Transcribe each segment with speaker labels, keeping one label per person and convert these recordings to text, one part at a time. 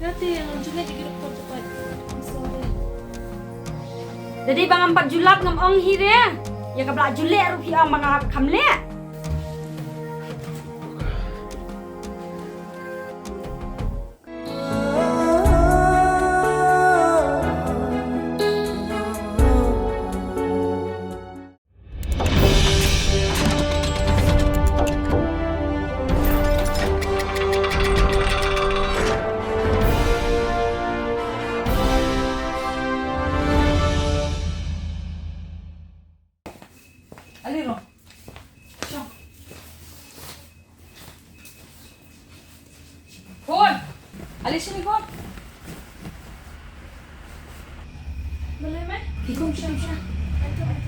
Speaker 1: Nanti yang juga di grup cepat. Sorry.
Speaker 2: Jadi bang empat julap ngam ong hire. Ya kabla julek rupi ang mga kamle. Aliro. Siya. Kon! Alisin ni Kon!
Speaker 1: Boleh mai?
Speaker 2: Kikong siya.
Speaker 1: Aduh.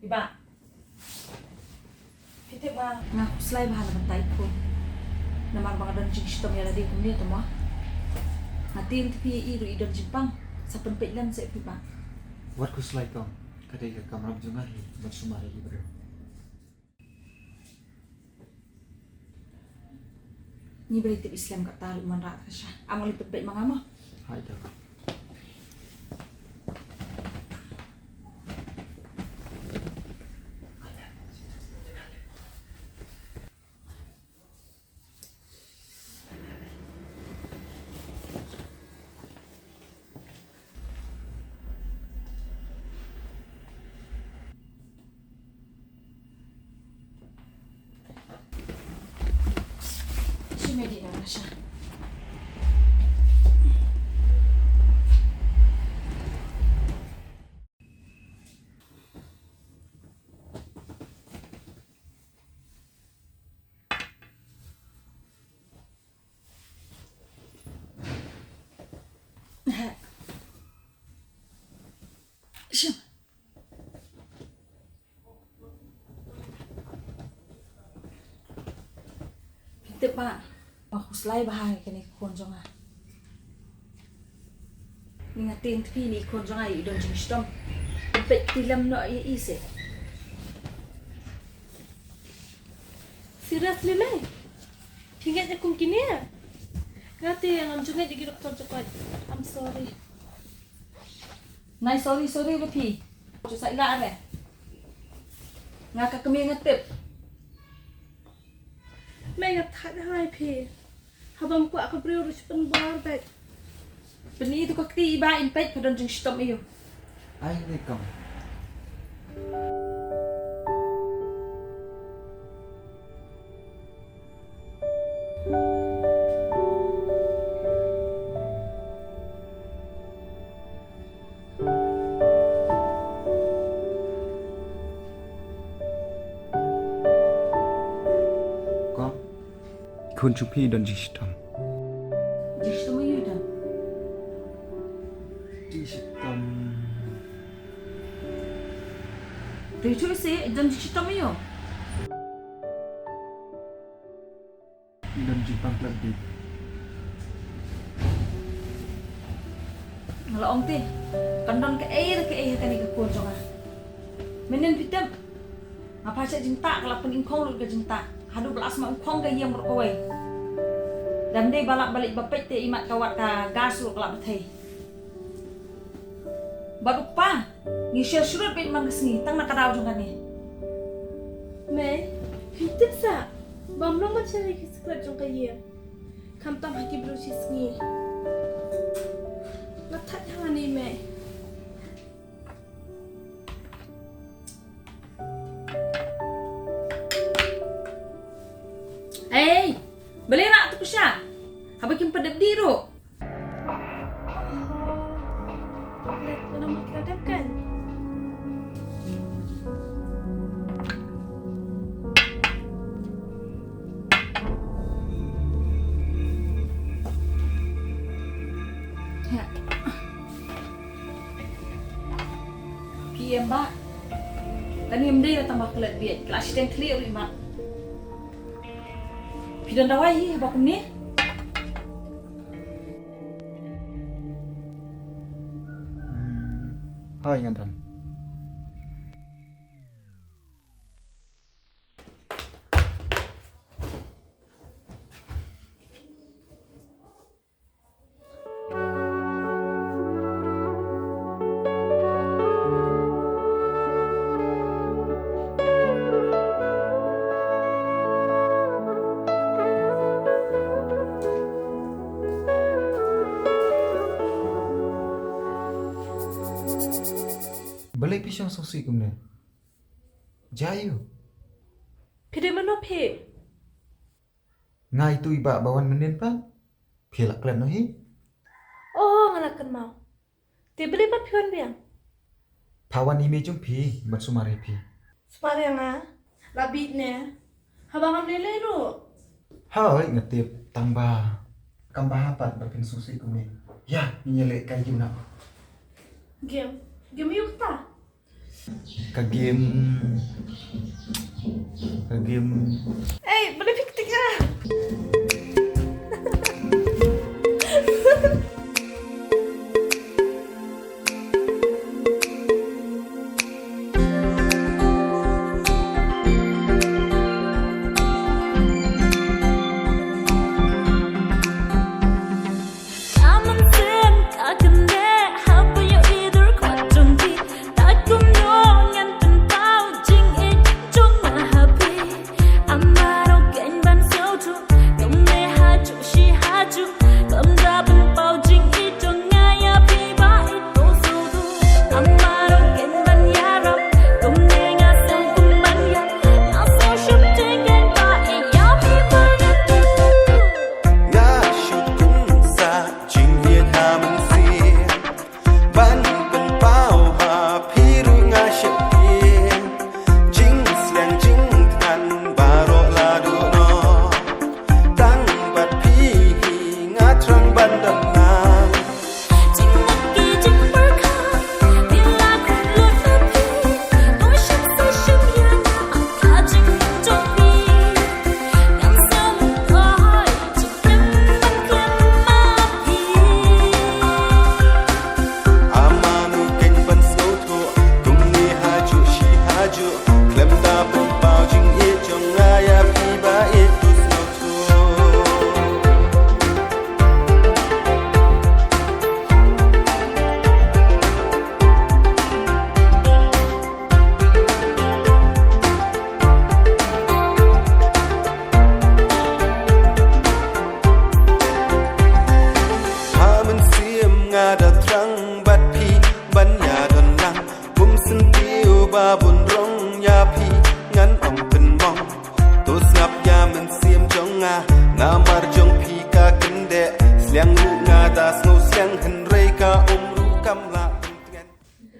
Speaker 2: Iba. Kita ba nga kuslay bahal naman tayo ko. Naman mga dan jing sitom yala di kumli ito mo. Natin tipi iro idon jipang sa penpailan sa ipi pa.
Speaker 3: What was like kadai kamram junga hi matsumari libro.
Speaker 2: Ni beriti Islam kat tahu man rak siya. Amang lipet baik mga mo.
Speaker 3: Hai dah.
Speaker 2: Si Medina na siya. Siya. Kita pa. Makuslay bahay kani konjo nga. Ningatin tipi ni konjo nga idon jing sitom. Pet tilam no ise.
Speaker 1: Seriously mai? Tinggal je kum kini ya? Nanti yang juga di grup cepat. I'm sorry.
Speaker 2: Nay sorry lupi. Sa ila are. Nga ka kami ngatip.
Speaker 1: Mai kat hai pi. Habam ku aku beri urus penbar baik.
Speaker 2: Beni itu kakti iba in pet kadon jing sitom iyo.
Speaker 3: Ai ni kam. Kom. Kun chupi dan jishtam.
Speaker 2: Jing sitom iyo dan.
Speaker 3: Jishtam.
Speaker 2: Tuju ise dan jing sitom iyo.
Speaker 3: Dan jipang lebih.
Speaker 2: Ngalaong ti. Kandon ke air kani ke konjo nga. Menen pitam. Ngapa siya jing tak kalapan ingkong lu ke jing tak. Hadu belas ma ingkong ke yang berkawai. Dan dia balik bapet te imat kawat ka gas lu kelap betay. Baru pa. Ngisir surut pit mangesni tang nakadaw jong kani.
Speaker 1: Mai, hidup sa. Bam lo macam ni kisah jong kaya. Kam tam haki bro sisni. Natat yang ni mai.
Speaker 2: Hey, beli nak tu kusya. Habis kim pedep diro.
Speaker 1: Lihat mana mau kita dapkan.
Speaker 2: Ya. PM ba. Tani mde tambah kelet biat. Kelas den clear mak. Pidan dawai bakum ni.
Speaker 3: Hai ngandam. pisang sosi kumne. Jayu.
Speaker 1: Pide mana pe?
Speaker 3: Ngai tu iba bawan menen pan. Philak klan no hi.
Speaker 1: Oh, ngalakan mau. Dia beli apa pion biang?
Speaker 3: Pawan ime jung phi mat sumare phi.
Speaker 1: Separe nga. Labit ne. Habang lele ru.
Speaker 3: Hai ngetip tangba. Kambah hapat berpin sosi kumne. Ya, nyele kai juna.
Speaker 1: Game. Game yuk ta?
Speaker 3: Ka game.
Speaker 1: Eh, beli fiktik ah.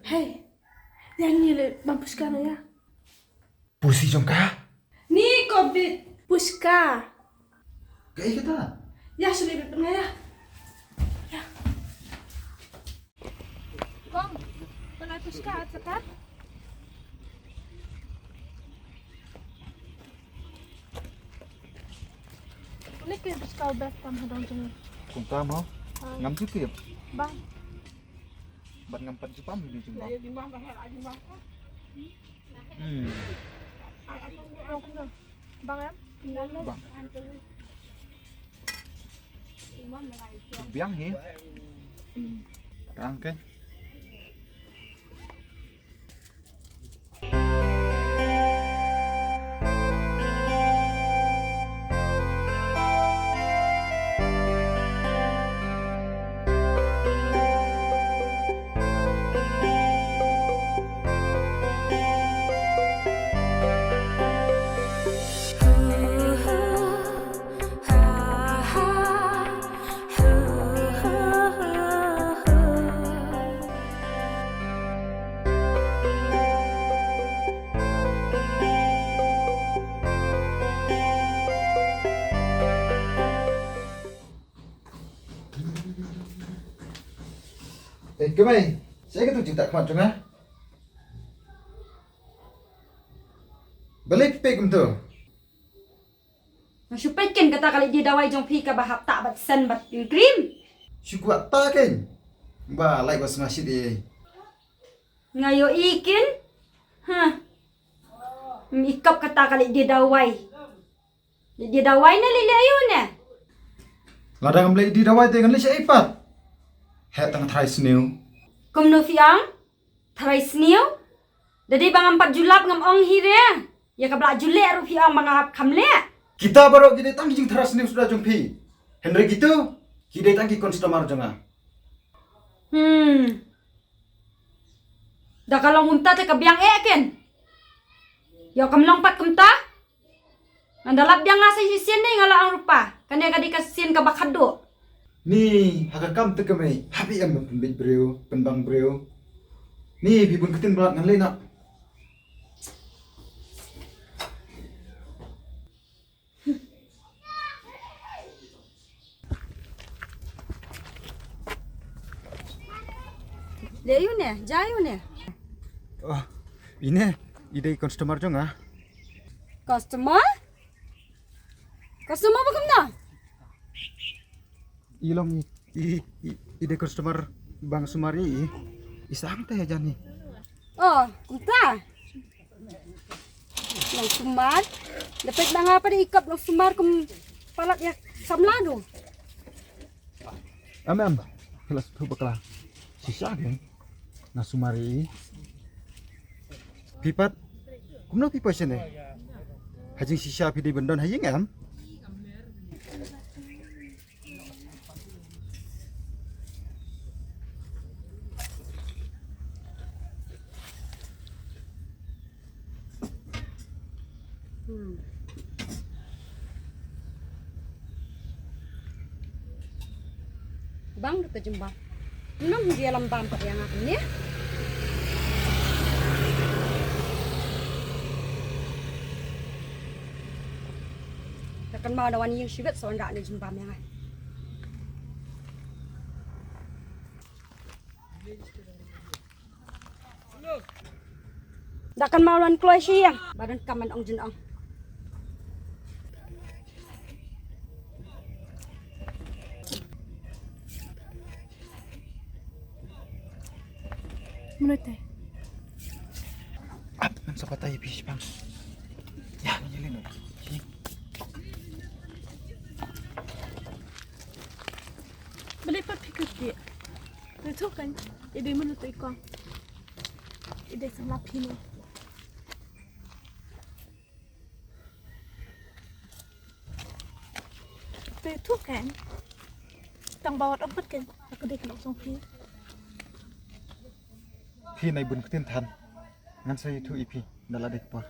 Speaker 1: Hey, yang nyele mampus kana ya.
Speaker 3: Pusi jongka.
Speaker 1: Ni kobit puska.
Speaker 3: Kai kata.
Speaker 1: Ya sudah betul ya. Ya. Kom, pernah puska cepat. Ini kayak puska obat tam hadong jeng.
Speaker 3: Kung ta mo. Ngam chu kip.
Speaker 1: Bang.
Speaker 3: Bat ngam pat chu pam di jung ba.
Speaker 1: Bang ya?
Speaker 3: Bang. Biang hi. Kang ke. Kemai, saya ketu cinta kuat jengah. Balik pegum tu.
Speaker 2: Supaikan kata kali dia dawai jong pi ka bahap tak bat sen bat krim.
Speaker 3: Syukuat tak kan? Ba, like was ngasih di.
Speaker 2: Ngayo ikin. Hah. Mikap kata kali dia dawai. Dia dawai na lili ayun na.
Speaker 3: Ladang beli di dawai dengan lisi ipat. Hek tang try snew.
Speaker 2: Kum no fiang. Tharai snew. Dadi bang 4 julap ngam ong hire. Ya ka bla jule ru fiang bang kamle.
Speaker 3: Kita baru kita tang jing try snew sudah jumpi. Henry gitu. Kita tang ki customer jengah.
Speaker 2: Dah kalau ngumta te kabiang ken. Yo kamlong pat kumta. Andalap biang ngasih sisin ni ngala ang rupa. Kanya kadi kasin ka bakado.
Speaker 3: Ni hakakam te kami happy am penbit breu penbang breu. Ni bibun ketin belat ngan lena.
Speaker 2: Leyu ne, jayu ne.
Speaker 3: Oh, ini ide customer jong ah.
Speaker 2: Customer? Customer apa kumna?
Speaker 3: Ilong ide customer Bang Sumari isang teh jani.
Speaker 2: Oh, kumta. Nang sumar. Dapat na nga pa di ikap ng sumar kum palat ya samlado.
Speaker 3: Am kelas tu bakla. Sisa kan na Sumari. Pipat kumno pipa sene. Hajing sisa pidi bendon hajing am.
Speaker 2: Bang, dito jumpa. Nang dia lambam pa yang akin ni. Takkan mau dawan yang siwet so ndak ni jumpa yang ai. Takkan mau lan kloy siang. Badan kaman ong jin ong.
Speaker 1: Menurut teh.
Speaker 3: Ap man sa patay bis bang. Ya nyelin.
Speaker 1: Balik pa pikir dia. Itu kan, ibu menurut ikon. Ibu sama pino. Itu kan, tang bawat opat kan, aku dek nak song pi.
Speaker 3: Phi này bun ketin than. Ngan saya itu ipi dala dek por.